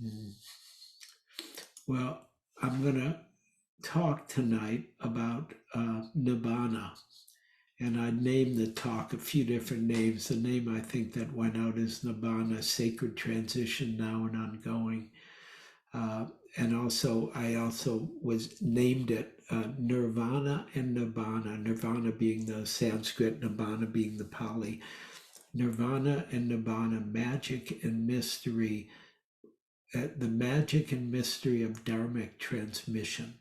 Mm. Well, I'm going to talk tonight about Nibbana. And I named the talk a few different names. The name I think that went out is Nibbana, Sacred Transition Now and Ongoing. Uh, and also, I also was named it Nirvana and Nibbana, Nirvana being the Sanskrit, Nibbana being the Pali. Nirvana and Nibbana, magic and mystery, the magic and mystery of Dharmic transmission.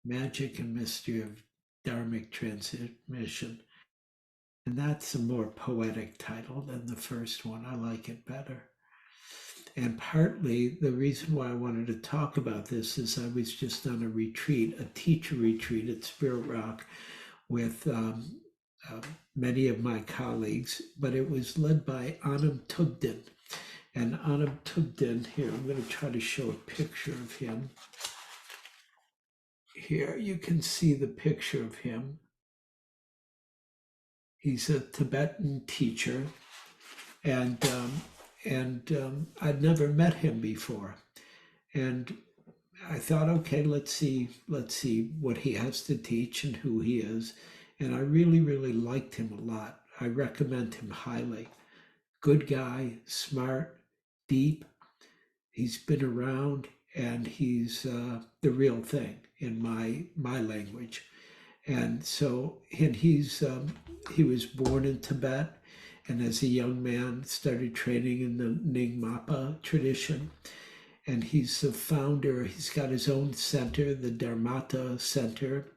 Magic and mystery of Dharmic transmission. And that's a more poetic title than the first one. I like it better. And partly the reason why I wanted to talk about this is I was just on a retreat, a teacher retreat at Spirit Rock with many of my colleagues, but it was led by Anam Tugden. And Anam Tugden, here, I'm going to try to show a picture of him. Here, you can see the picture of him. He's a Tibetan teacher, and I'd never met him before. And I thought, okay, let's see what he has to teach and who he is. And I really, really liked him a lot. I recommend him highly. Good guy, smart, deep. He's been around, and he's the real thing in my language. And so, and he was born in Tibet, and as a young man started training in the Nyingmapa tradition. And he's the founder. He's got his own center, the Dharmata Center,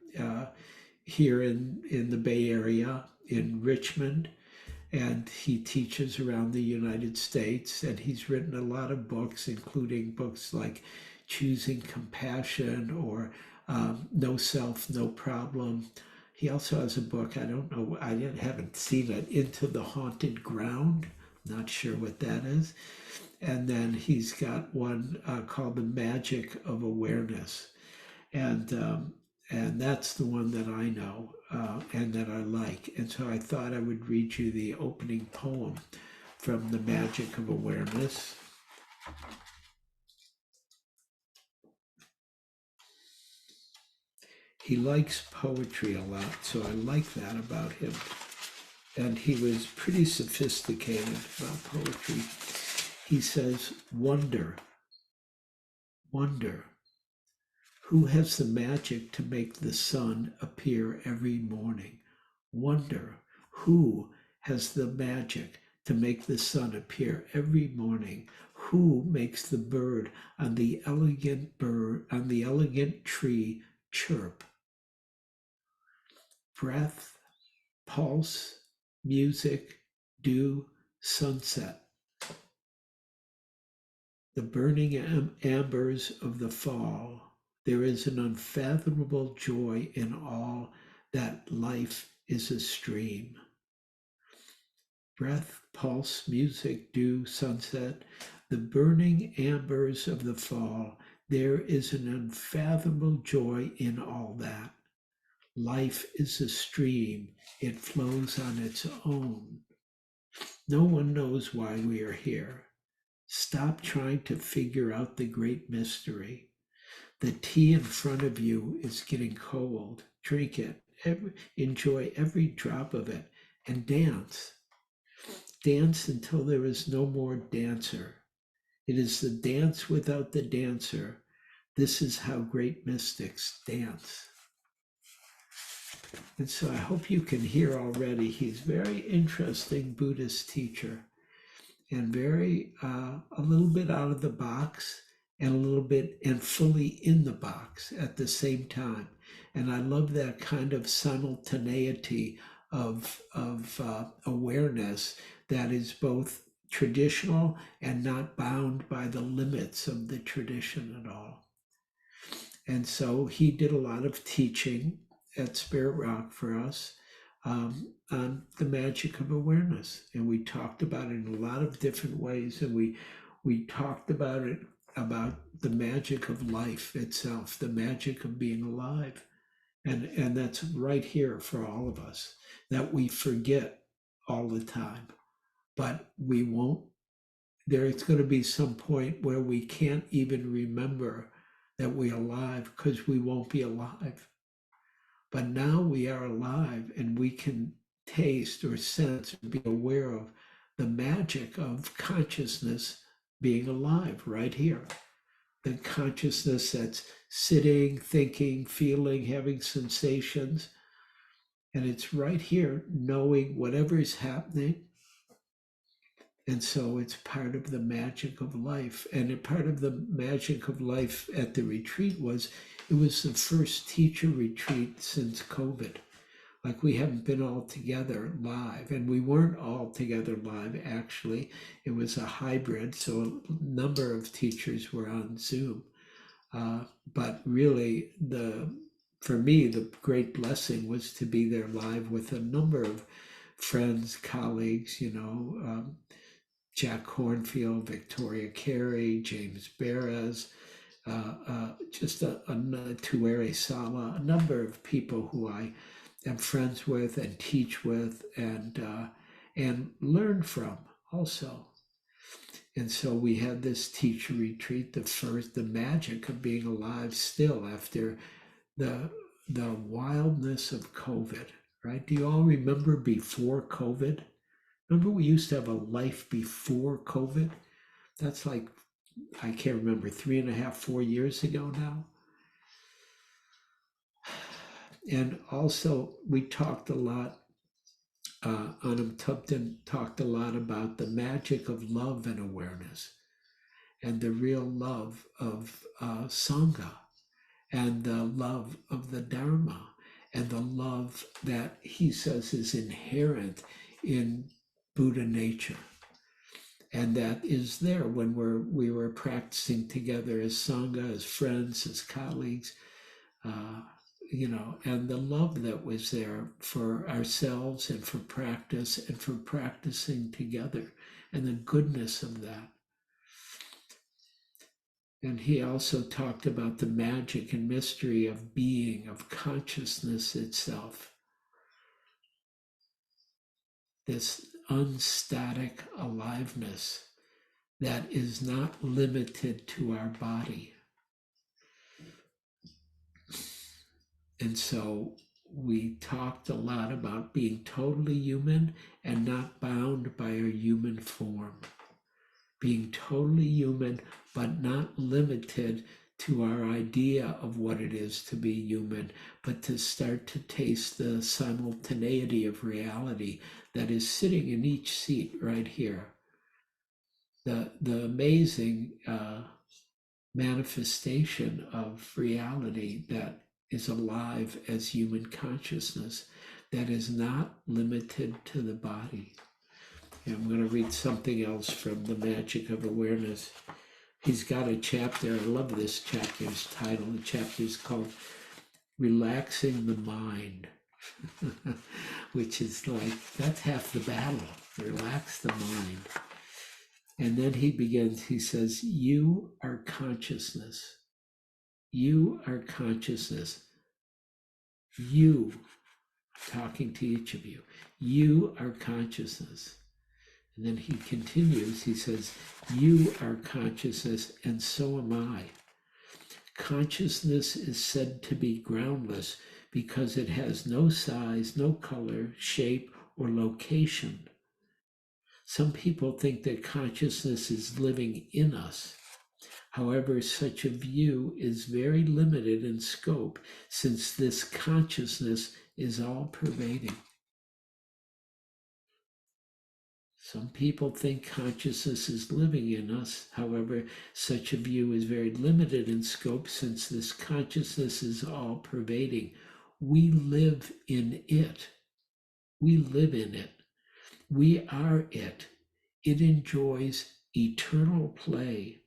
here in the Bay Area in Richmond. And he teaches around the United States. And he's written a lot of books, including books like Choosing Compassion or No Self, No Problem. He also has a book, I don't know, I haven't seen it, Into the Haunted Ground. Not sure what that is. And then he's got one called The Magic of Awareness. And that's the one that I know and that I like. And so I thought I would read you the opening poem from The Magic of Awareness. He likes poetry a lot, so I like that about him. And he was pretty sophisticated about poetry. He says, wonder, wonder. Who has the magic to make the sun appear every morning? Wonder, who has the magic to make the sun appear every morning? Who makes the bird on the elegant tree chirp? Breath, pulse, music, dew, sunset. The burning ambers of the fall. There is an unfathomable joy in all that life is a stream. Breath, pulse, music, dew, sunset. The burning ambers of the fall. There is an unfathomable joy in all that. Life is a stream. It flows on its own. No one knows why we are here. Stop trying to figure out the great mystery. The tea in front of you is getting cold. Drink it. Enjoy every drop of it and dance. Dance until there is no more dancer. It is the dance without the dancer. This is how great mystics dance. And so I hope you can hear already, he's a very interesting Buddhist teacher and very, a little bit out of the box and a little bit and fully in the box at the same time. And I love that kind of simultaneity of awareness that is both traditional and not bound by the limits of the tradition at all. And so he did a lot of teaching at Spirit Rock for us on the magic of awareness. And we talked about it in a lot of different ways. And we talked about it, about the magic of life itself, the magic of being alive. And that's right here for all of us, that we forget all the time. But we won't there's going to be some point where we can't even remember that we're alive because we won't be alive. But now we are alive and we can taste or sense or be aware of the magic of consciousness being alive right here. The consciousness that's sitting, thinking, feeling, having sensations. And it's right here, knowing whatever is happening. And so it's part of the magic of life. And a part of the magic of life at the retreat was, it was the first teacher retreat since COVID. Like, we haven't been all together live, and we weren't all together live, actually. It was a hybrid, so a number of teachers were on Zoom. But really, for me, the great blessing was to be there live with a number of friends, colleagues, Jack Cornfield, Victoria Carey, James Beres, just Tuere Sala, a number of people who I am friends with and teach with and learn from also. And so we had this teacher retreat, the magic of being alive still after the wildness of COVID, right? Do you all remember before COVID? Remember we used to have a life before COVID? That's like, I can't remember, 3.5, 4 years ago now. And also we talked a lot, Anam Tupton talked a lot about the magic of love and awareness and the real love of Sangha and the love of the Dharma and the love that he says is inherent in Buddha nature. And that is there when we were practicing together as Sangha, as friends, as colleagues, and the love that was there for ourselves and for practice and for practicing together and the goodness of that. And he also talked about the magic and mystery of being, of consciousness itself. This unstatic aliveness that is not limited to our body. And so we talked a lot about being totally human and not bound by our human form. Being totally human, but not limited to our idea of what it is to be human, but to start to taste the simultaneity of reality that is sitting in each seat right here. The amazing manifestation of reality that is alive as human consciousness, that is not limited to the body. And I'm going to read something else from The Magic of Awareness. He's got a chapter, I love this chapter's title. The chapter is called Relaxing the Mind, which is like, that's half the battle, relax the mind. And then he begins, he says, you are consciousness. You are consciousness. You, talking to each of you, you are consciousness. And then he continues, he says, you are consciousness and so am I. Consciousness is said to be groundless because it has no size, no color, shape, or location. Some people think that consciousness is living in us. However, such a view is very limited in scope since this consciousness is all-pervading. Some people think consciousness is living in us. However, such a view is very limited in scope since this consciousness is all-pervading. We live in it. We live in it. We are it. It enjoys eternal play.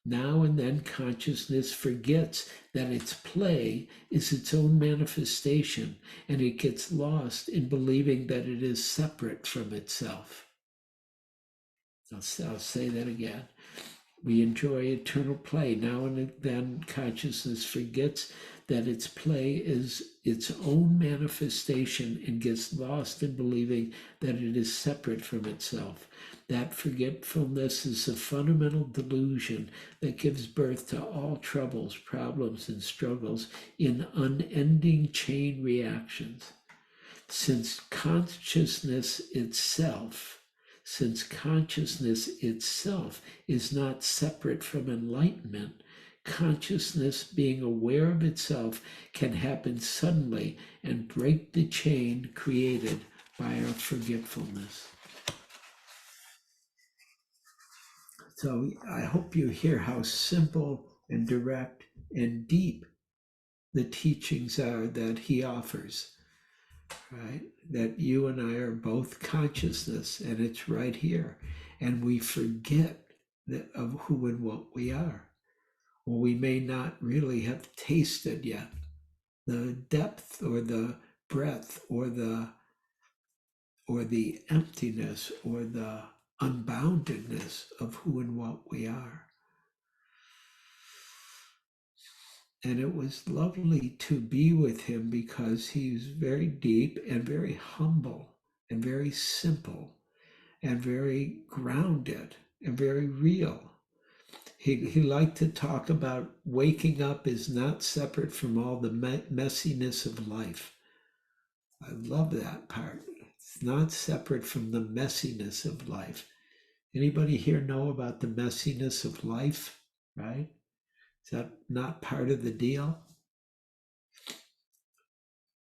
Now and then consciousness forgets that its play is its own manifestation, and it gets lost in believing that it is separate from itself. I'll say that again. We enjoy eternal play. Now and then consciousness forgets that its play is its own manifestation and gets lost in believing that it is separate from itself. That forgetfulness is a fundamental delusion that gives birth to all troubles, problems, and struggles in unending chain reactions. Since consciousness itself, since consciousness itself is not separate from enlightenment, consciousness being aware of itself can happen suddenly and break the chain created by our forgetfulness. So I hope you hear how simple and direct and deep the teachings are that he offers, right? That you and I are both consciousness, and it's right here. And we forget of who and what we are. Well, we may not really have tasted yet the depth or the breadth or the emptiness or the unboundedness of who and what we are. And it was lovely to be with him because he's very deep and very humble and very simple and very grounded and very real. He liked to talk about waking up is not separate from all the messiness of life. I love that part. It's not separate from the messiness of life. Anybody here know about the messiness of life, right? Is that not part of the deal?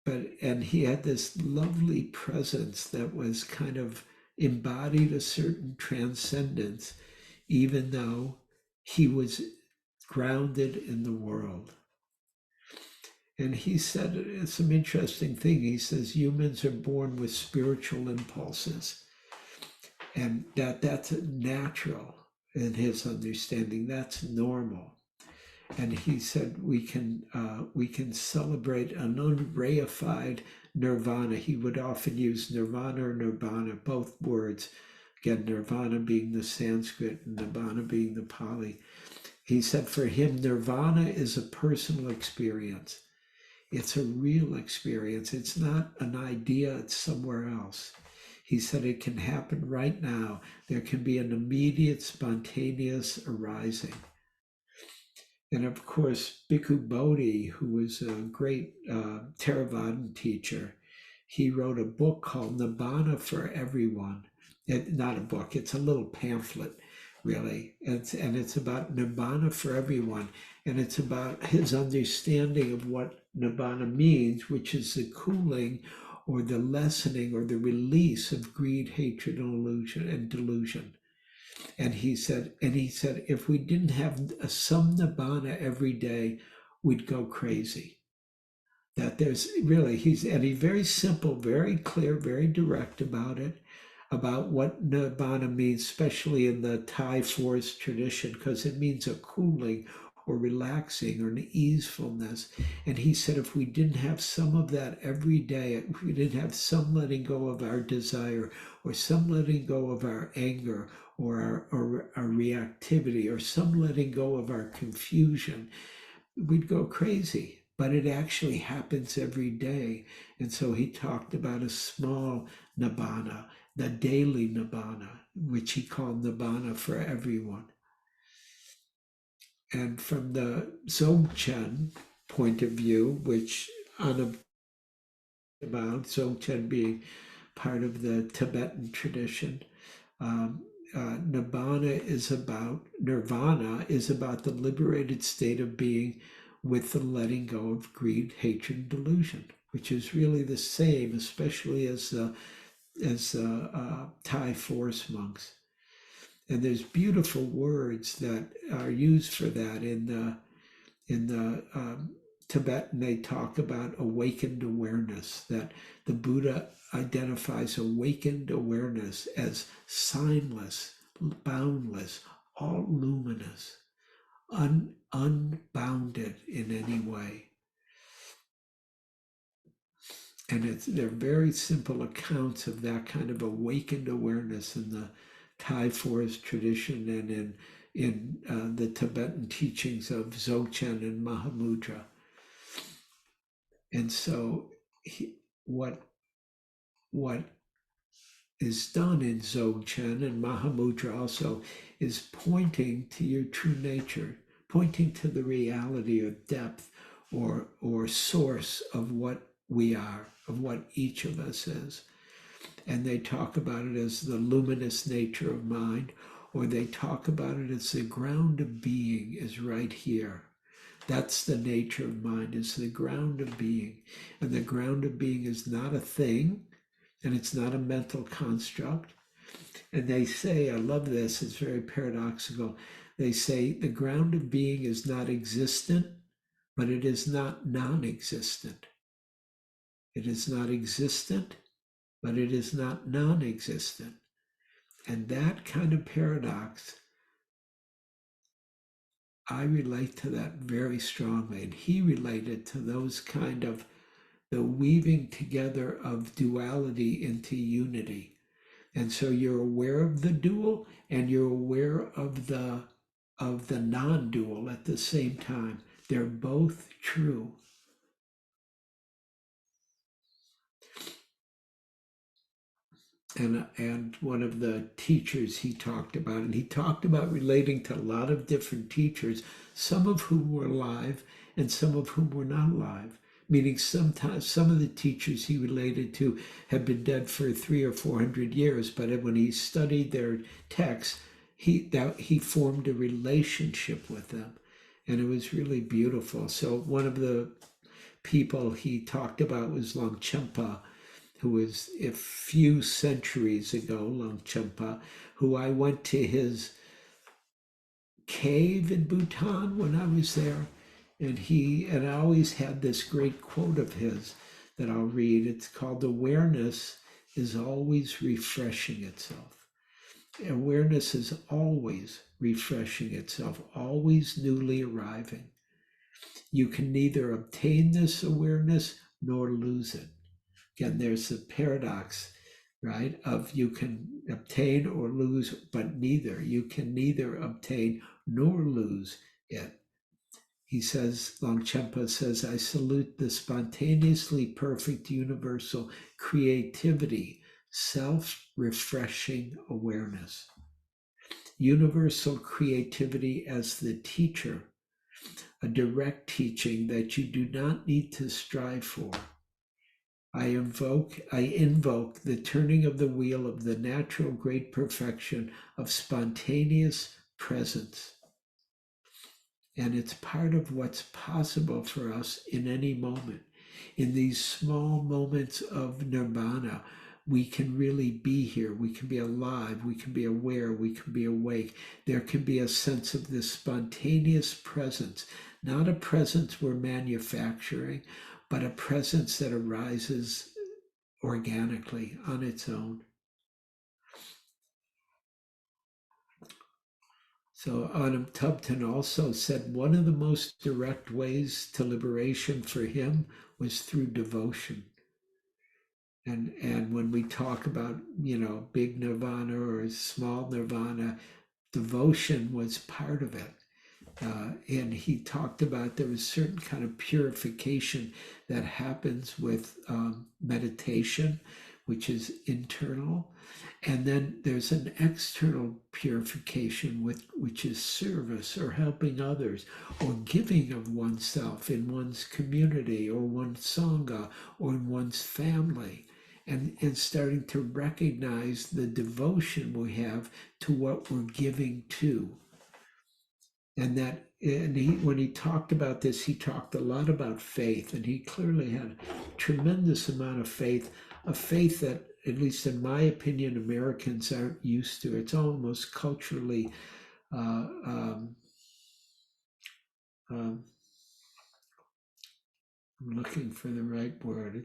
And he had this lovely presence that was kind of embodied a certain transcendence, even though he was grounded in the world. And he said some interesting thing. He says humans are born with spiritual impulses, and that's natural in his understanding. That's normal. And he said we can celebrate an unreified nirvana. He would often use nirvana or nibbana, both words. Again, nirvana being the Sanskrit and nibbana being the Pali. He said for him, nirvana is a personal experience. It's a real experience. It's not an idea, it's somewhere else. He said it can happen right now. There can be an immediate, spontaneous arising. And of course, Bhikkhu Bodhi, who was a great Theravadan teacher, he wrote a book called Nibbana for Everyone. Not a book, it's a little pamphlet, really. And it's about Nibbana for everyone. And it's about his understanding of what Nibbana means, which is the cooling or the lessening or the release of greed, hatred, and delusion. And he said, if we didn't have some Nibbana every day, we'd go crazy. That there's really, he's very simple, very clear, very direct about it, about what Nibbana means, especially in the Thai forest tradition, because it means a cooling or relaxing or an easefulness. And he said, if we didn't have some of that every day, if we didn't have some letting go of our desire or some letting go of our anger or our reactivity or some letting go of our confusion, we'd go crazy. But it actually happens every day. And so he talked about a small Nibbana, the daily Nibbana, which he called Nibbana for everyone. And from the Dzogchen point of view, which about Dzogchen being part of the Tibetan tradition, Nirvana is about the liberated state of being with the letting go of greed, hatred, and delusion, which is really the same, especially as Thai forest monks. And there's beautiful words that are used for that in the Tibetan. They talk about awakened awareness, that the Buddha identifies awakened awareness as signless, boundless, all luminous, unbounded in any way. And they're very simple accounts of that kind of awakened awareness in the Thai forest tradition and in the Tibetan teachings of Dzogchen and Mahamudra. And so what is done in Dzogchen, and Mahamudra also, is pointing to your true nature, pointing to the reality or depth or source of what we are, of what each of us is. And they talk about it as the luminous nature of mind, or they talk about it as the ground of being is right here. That's the nature of mind, is the ground of being. And the ground of being is not a thing, and it's not a mental construct. And they say, I love this, it's very paradoxical. They say the ground of being is not existent, but it is not non-existent. It is not existent, but it is not non-existent. And that kind of paradox, I relate to that very strongly. And he related to those kind of the weaving together of duality into unity. And so you're aware of the dual and you're aware of the non-dual at the same time. They're both true. And one of the teachers he talked about, and he talked about relating to a lot of different teachers, some of whom were alive and some of whom were not alive. Meaning sometimes some of the teachers he related to had been dead for 300 or 400 years, but when he studied their texts, he formed a relationship with them, and it was really beautiful. So one of the people he talked about was Longchenpa, who was a few centuries ago, Longchenpa, who I went to his cave in Bhutan when I was there. And I always had this great quote of his that I'll read. It's called, "Awareness is always refreshing itself." Awareness is always refreshing itself, always newly arriving. You can neither obtain this awareness nor lose it. Again, there's the paradox, right? Of you can obtain or lose, but neither. You can neither obtain nor lose it. He says, Longchenpa says, I salute the spontaneously perfect universal creativity, self-refreshing awareness. Universal creativity as the teacher, a direct teaching that you do not need to strive for. I invoke the turning of the wheel of the natural great perfection of spontaneous presence. And it's part of what's possible for us in any moment. In these small moments of Nibbana, we can really be here. We can be alive. We can be aware. We can be awake. There can be a sense of this spontaneous presence, not a presence we're manufacturing, but a presence that arises organically on its own. So Anam Tubton also said one of the most direct ways to liberation for him was through devotion. And when we talk about, big nirvana or small nirvana, devotion was part of it. And he talked about there was certain kind of purification that happens with meditation, which is internal. And then there's an external purification, which is service or helping others or giving of oneself in one's community or one's sangha or in one's family. And starting to recognize the devotion we have to what we're giving to. And when he talked about this, he talked a lot about faith, and he clearly had a tremendous amount of faith, a faith that, at least in my opinion, Americans aren't used to. It's almost culturally, I'm looking for the right word.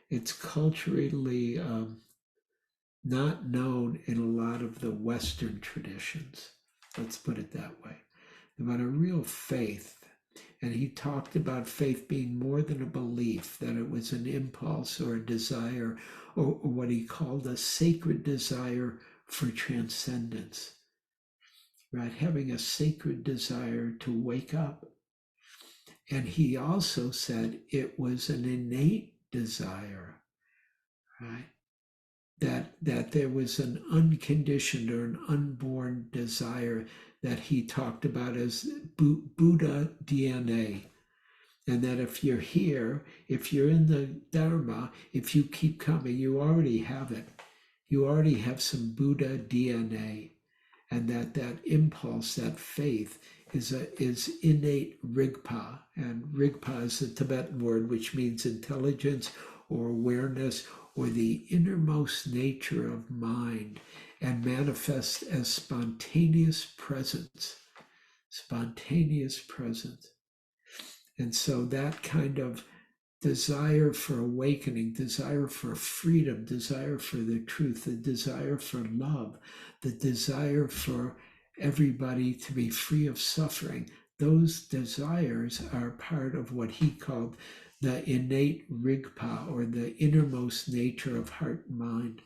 It's culturally not known in a lot of the Western traditions. Let's put it that way. About a real faith. And he talked about faith being more than a belief, that it was an impulse or a desire, or what he called a sacred desire for transcendence, right? Having a sacred desire to wake up. And he also said it was an innate desire, right? that there was an unconditioned or an unborn desire that he talked about as Buddha DNA. And that if you're here, if you're in the Dharma, if you keep coming, you already have it. You already have some Buddha DNA. And that impulse, that faith, is innate Rigpa. And Rigpa is a Tibetan word which means intelligence or awareness or the innermost nature of mind, and manifests as spontaneous presence. Spontaneous presence. And so that kind of desire for awakening, desire for freedom, desire for the truth, the desire for love, the desire for everybody to be free of suffering, those desires are part of what he called the innate Rigpa, or the innermost nature of heart and mind.